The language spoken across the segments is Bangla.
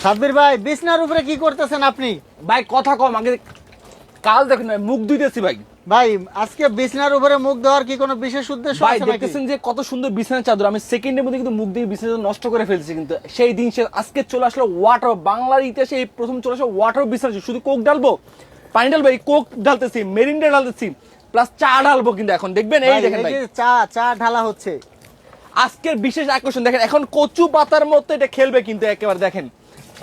সাব্বির ভাই বিছনার উপরে কি করতেছেন আপনি? ভাই কথা কম, আগে কাল দেখেন ভাই মুখ ধুইতেছি ভাই। ভাই আজকে বিছনার উপরে মুখ দেওয়ার কি কোনো বিশেষ উদ্দেশ্য ভাই আছে নাকি? দেখতেছেন যে কত সুন্দর বিছানার চাদর, আমি সেকেন্ডের মধ্যে কিন্তু মুখ দিয়ে বিছানা চাদর নষ্ট করে ফেলছি, কিন্তু সেই দিন সে আজকে চলে আসলো ওয়াটার, বাংলার ইতিহাসে এই প্রথম চলে আসলো ওয়াটার বিছানা। শুধু কোক ঢালবো, পানি ঢালবো, এই কোক ঢালতেছি, মেরিন্ডা ঢালতেছি, প্লাস চা ঢালবো, কিন্তু এখন দেখবেন এই দেখেন ভাই চা ঢালা হচ্ছে। আজকের বিশেষ আকর্ষণ দেখেন, এখন কচু পাতার মতো এটা খেলবে, কিন্তু একেবারে দেখেন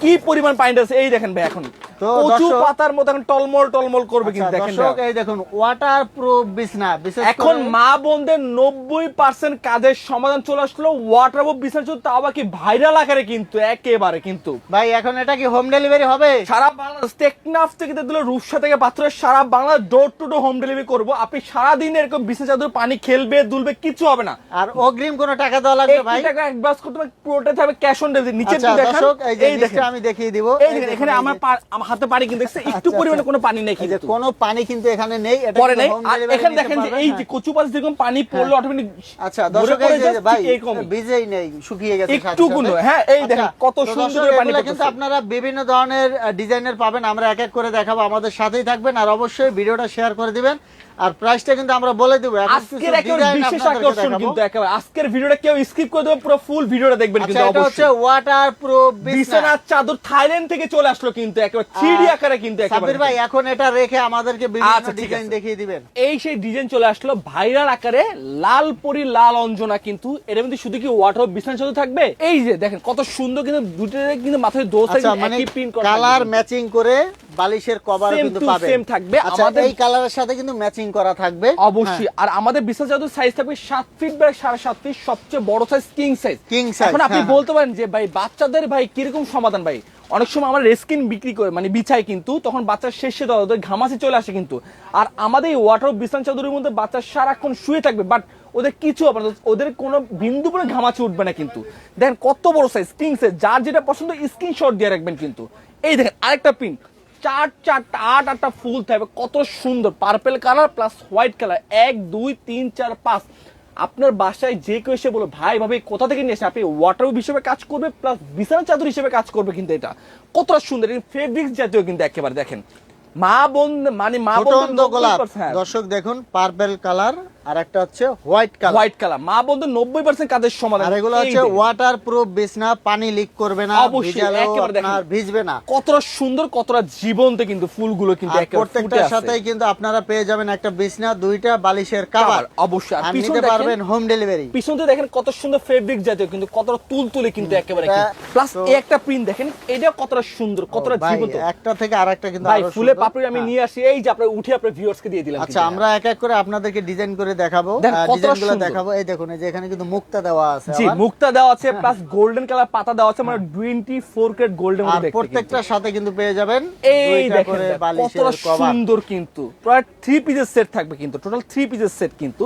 কি পরিমাণ পানি আছে, এই দেখেন ভাই এখন তো কচু দর্শক- পাতার মতো এখন টলমল টলমল করবে, কিন্তু আচ্ছা, দেখেন দর্শক ভাই। এই দেখুন ওয়াটার প্রুফ বিছনা, বিশেষ এখন করে- মা বোনদের 90% কাজের সমাধান চলে আসলো ওয়াটার প্রুফ বিছানা চাদর, তাও আবার কি ভাইরাল আকারে, কিন্তু একেবারে কিন্তু ভাই এখন এটা কি হোম ডেলিভারি হবে? সারা বাংলাদেশ টেকনাফ থেকে দিল, রূপসা থেকে পাথরের, সারা Bangla door to door home delivery করবো। আপনি সারাদিন এরকম বিছানা চাদর পানি খেলবে দুলবে, কিছু হবে না। আর অগ্রিম কোনো টাকা দেওয়া লাগবে ভাই? 1 টাকা অ্যাডভান্স করতে হবে, পুরোটা থাকবে ক্যাশ অন ডেলিভারি। নিচে আচ্ছা, দেখেন, দর্শক এই যে এই নিচে দেখেন, আমি দেখিয়ে দিব। এই দেখেন এখানে আমার আমার হাতে পানি কিন্তু দেখছে, একটু আচ্ছা, পরিমাণে আচ্ছা। কোনো পানি নেই এই যে কিন্তু কোনো পানি কিন্তু এখানে নেই, এটা পরে কিন্তু নেই। home আর delivery এখানে নিতে দেখেন যে পারবেন, এই হ্যাঁ। যে কচু পাতা যেরকম পানি পড়লে অটোমেটিক আচ্ছা দর্শক এই যে ভাই ভিজেই নেই, শুকিয়ে গেছে সাথে একটু সাথে। গুলো, হ্যাঁ এই দেখেন আচ্ছা, কত তো সুন্দর দর্শক করে পানি এগুলা কিন্তু পড়তেছে। আপনারা বিভিন্ন ধরনের ডিজাইনের পাবেন, আমরা এক এক করে দেখাবো, আমাদের সাথেই থাকবেন আর অবশ্যই ভিডিওটা শেয়ার করে দিবেন। আর প্রাইসটা কিন্তু আমরা বলে দেব। এখন কিছু আজকের একেবারে ডিজাইন বিশেষ আপনাদেরকে আকর্ষণ দেখাবো। কিন্তু একেবারে আজকের ভিডিওটা কেউ স্কিপ করে দেবে, পুরো ফুল ভিডিওটা দেখবেন আচ্ছা কিন্তু এটা হচ্ছে অবশ্যই। ওয়াটার প্রুফ বিছনা। বিছানার চাদর থাইল্যান্ড থেকে চলে আসলো, কিন্তু একেবারে 3D আকারে, কিন্তু একেবারে সাব্বির ভাই এখন এটা রেখে আমাদেরকে বিভিন্ন আচ্ছা, ঠিক ডিজাইন আছে। দেখিয়ে দিবেন। এই সেই ডিজাইন চলে আসলো ভাইরাল আকারে, লাল পরি লাল অঞ্জনা, কিন্তু এর মধ্যে শুধু কি ওয়াটার বিছানা চাদর থাকবে, এই যে দেখেন কত সুন্দর, কিন্তু দুটোর কিন্তু মাথায় দোষ আচ্ছা মানে একই প্রিন্ট করা কালার ম্যাচিং করে বালিশের কভার Same কিন্তু to পাবেন। same থাকবে। আচ্ছা আমাদের- এই কালারের সাথে কিন্তু ম্যাচিং করা থাকবে অবশ্যই। আর আমাদের বিছানা চাদর সাইজ থাকবে 7 ফিট বাই 7.5 ফিট, সবচেয়ে বড় size king size. King size, এখন আপনি হ্যাঁ, বলতে পারেন যে ভাই বাচ্চাদের ভাই কিরকম সমাধান, ভাই অনেক সময় আমরা রেস্কিন বিক্রি করে মানে বিছাই, কিন্তু তখন বাচ্চার শেষে দেওয়া ওদের ঘামাচি চলে আসে, কিন্তু আর আমাদের এই ওয়াটার বিছানা চাদরের মধ্যে বাচ্চা সারাক্ষণ শুয়ে থাকবে, বাট ওদের কিছু হবে না, ওদের কোনো বিন্দু পরে ঘামাচি উঠবে না। কিন্তু দেখেন কত বড় সাইজ কিং সাইজ, যার যেটা পছন্দ স্ক্রিনশট দিয়ে রাখবেন। কিন্তু এই দেখেন আরেকটা প্রিন্ট, আটটা ফুল থাকবে, কত সুন্দর purple colour plus white colour, 1 2 3 4 5। আপনার বাসায় যে কেউ এসে বলো ভাই ভাবে কোথা থেকে নিয়ে এসে, আপনি ওয়াটার হিসেবে কাজ করবে প্লাস বিছানা চাদর হিসেবে কাজ করবে, কিন্তু এটা কতটা সুন্দর ফেব্রিক্স জাতীয়, কিন্তু একেবারে দেখেন মা বোন মানে মা বোন ফুটন্ত গোলাপ। দর্শক দেখুন পার্পল কালার আর একটা হচ্ছে হোয়াইট কালার। হোয়াইট কালার, মা বোনদের 90% কাজের সমাধান। আর এগুলো এই হচ্ছে দেখেন। ওয়াটার প্রুফ বিছনা, পানি লিক করবে না, অবশ্যই, ভিজালেও একেবারে দেখেন। আপনার ভিজবে না। কতটা সুন্দর কতটা জীবন্ত, কিন্তু ফুলগুলো কিন্তু আর একেবারে ফুটে প্রত্যেকটার আছে। সাথেই কিন্তু আপনারা পেয়ে যাবেন একটা বিছনা, দুইটা বালিশের কভার, Cover, অবশ্যই। আর আর পিছনে নিতে দেখেন- পারবেন হোম ডেলিভারি। পিছনতে দেখেন কত সুন্দর ফেব্রিক জাতীয়, কিন্তু কতটা তুলতুলে, কিন্তু একেবারে এটা- প্লাস তো- এই একটা প্রিন্ট দেখেন, এটা কতটা সুন্দর কতটা ভাই, জীবন্ত। একটা থেকে আরেকটা কিন্তু ভাই আরো ফুলে সুন্দর। পাপড়ি আমি হ্যাঁ। নিয়ে আসি, এই যে আপনার উঠে আপনার ভিউয়ার্স কে দিয়ে দিলাম। আচ্ছা কিন্তু আমরা এক এক করে আপনাদেরকে ডিজাইন করে দেখাবো, দেখেন কতটা ডিজাইনগুলো সুন্দর। দেখাবো। এই দেখুন এই যে এখানে কিন্তু মুক্তা দেওয়া আছে জি আবার। মুক্তা দেওয়া আছে প্লাস গোল্ডেন কালার পাতা দেওয়া আছে, মানে 24 ক্যারেট গোল্ডেন আর মধ্যে দেখতে। প্রত্যেকটার সাথে কিন্তু পেয়ে যাবেন এই দুইটা দেখেন করে কতটা বালিশের কভার। সুন্দর, কিন্তু প্রায় 3 পিসের সেট থাকবে, কিন্তু টোটাল 3 পিসের সেট, কিন্তু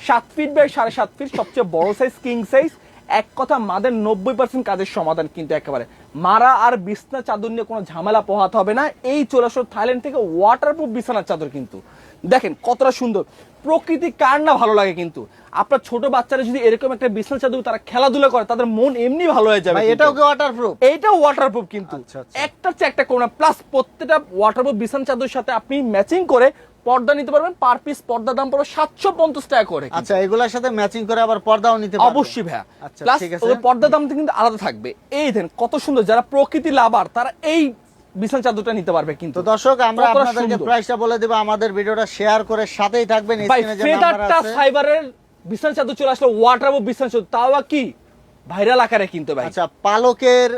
7 ফিট বাই 7.5 ফিট, সবচেয়ে বড় সাইজ কিং সাইজ। এক কথা মাদের 90% কাজের সমাধান, কিন্তু একেবারে মারা আর বিছনা চাদর নিয়ে কোনো ঝামেলা পোহাতে হবে না। এই চলে আসলো থাইল্যান্ড থেকে ওয়াটারপ্রুফ বিছানার চাদর, কিন্তু দেখেন কতটা সুন্দর। প্রকৃতি কার না ভালো লাগে, কিন্তু আপনার ছোট বাচ্চারা যদি এরকম একটা বিছানা চাদর তারা খেলাধুলা করে, তাদের মন এমনি ভালো হয়ে যাবে। ভাই কিন্তু। এটাও কি ওয়াটারপ্রুফ? এইটাও ওয়াটারপ্রুফ, কিন্তু আচ্ছা, আচ্ছা। একটার চেয়ে একটা করোনা প্লাস প্রত্যেকটা ওয়াটারপ্রুফ বিছানা চাদরের সাথে আপনি ম্যাচিং করে পর্দা নিতে পারবেন। পার পিস পর্দার দাম পড়বে 750 টাকা করে, কিন্তু। আচ্ছা এগুলোর সাথে ম্যাচিং করে আবার পর্দাও নিতে পারবেন? অবশ্যই ভাইয়া। আচ্ছা প্লাস ঠিক আছে। ওদের পর্দার দামটা কিন্তু আলাদা থাকবে। এই দেন কত সুন্দর, যারা প্রকৃতি লাভার তারা এই বিছানা চাদরটা নিতে পারবে, কিন্তু তো দর্শক আমরা কতটা আপনাদেরকে সুন্দর। প্রাইসটা বলে দেব, আমাদের ভিডিওটা শেয়ার করে সাথেই থাকবেন। ভাই স্ক্রিনে যে ফেদার নাম্বার টাচ আছে। ফাইবারের বিছানা চাদর চলে আসলো, ওয়াটারপ্রুফ বিছানা চাদর, তাও আবার কি ভাইরাল আকারে, কিন্তু ভাই আচ্ছা পালকের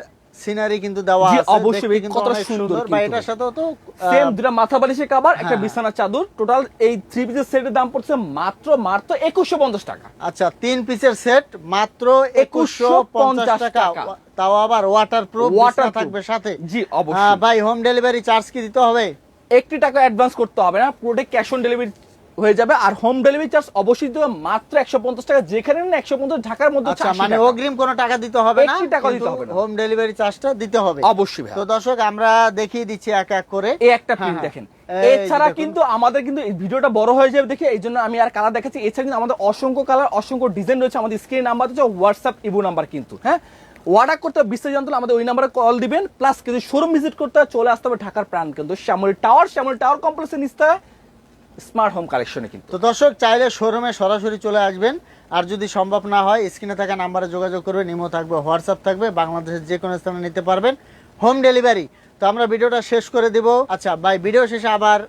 সিনারি কিন্তু দেওয়া জি, আছে, অবশ্যই, দেখতে কিন্তু কতটা অনেক সুন্দর বা কিন্তু। এটার সাথেও তো সেম দুটো মাথা বালিশের কভার, একটা হ্যাঁ। বিছানা চাদর, টোটাল এই 3 পিসের সেটের দাম পড়ছে মাত্র 2150 টাকা। আচ্ছা 3 পিসের সেট মাত্র 2150 টাকা, টাকা। তাও আবার ওয়াটারপ্রুফ Waterproof। থাকবে সাথে। জি, অবশ্যই। ভাই হোম ডেলিভারি চার্জ কি দিতে হবে? 1 টাকা অ্যাডভান্স করতে হবে না, পুরোটাই ক্যাশ অন ডেলিভারি হয়ে যাবে। আর হোম ডেলিভারি চার্জ অবশ্যই দিতে হবে মাত্র 150 টাকা, যেখানে না 150 ঢাকার মধ্যে হচ্ছে আচ্ছা 80 মানে টাকা। অগ্রিম কোনো টাকা দিতে হবে না, 1 টাকা দিতে হবে না। হোম ডেলিভারি চার্জটা দিতে হবে অবশ্যই ভাই। তো দর্শক আমরা দেখিয়ে দিচ্ছি এক এক করে। এই একটা হ্যাঁ, প্রিন্ট হ্যাঁ। দেখেন। এই এছাড়া দেখুন। কিন্তু আমাদের কিন্তু এই ভিডিওটা বড় হয়ে যাবে দেখে এই জন্য আমি আর কালার দেখাচ্ছি। এছাড়া কিন্তু আমাদের অসংখ্য কালার অসংখ্য ডিজাইন রয়েছে, আমাদের স্ক্রিন নাম্বার হচ্ছে হোয়াটসঅ্যাপ ইবো নাম্বার, কিন্তু হ্যাঁ অর্ডার করতে বিস্তারিত জানতে হলে আমাদের ওই নাম্বারে কল দিবেন, প্লাস কিন্তু শোরুম ভিজিট করতে হয়, চলে আসতে হবে ঢাকার প্রাণ কিন্তু শ্যামলী টাওয়ার কমপ্লেক্সের নিচে স্মার্ট হোম কালেকশনে কিন্তু। তো দর্শক চাইলে শোরুমে সরাসরি চলে আসবেন, আর যদি সম্ভব না হয় স্ক্রিনে থাকা নাম্বারে যোগাযোগ করবেন, ইমো থাকবে, হোয়াটসঅ্যাপ থাকবে, বাংলাদেশের যে কোনো স্থানে নিতে পারবেন, হোম ডেলিভারি। তো আমরা ভিডিওটা শেষ করে দিব। আচ্ছা ভাই, ভিডিও শেষে আবার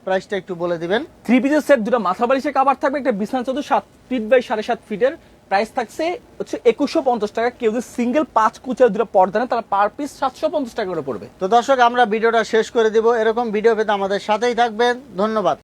প্রাইসটা একটু বলে দিবেন। 3 পিসের সেট, দুটো মাথা বালিশের কাভার থাকবে, একটা বিছানা চাদর 7 ফিট বাই 7.5 ফিটের, প্রাইস থাকছে হচ্ছে 2150 টাকা। কেউ যদি সিঙ্গেল 5 কুচের দুটো পর্দা নেন তাহলে পার পিস 750 টাকা করে পড়বে। তো দর্শক আমরা ভিডিওটা শেষ করে দিব। এরকম ভিডিও পেতে আমাদের সাথেই থাকবেন। ধন্যবাদ।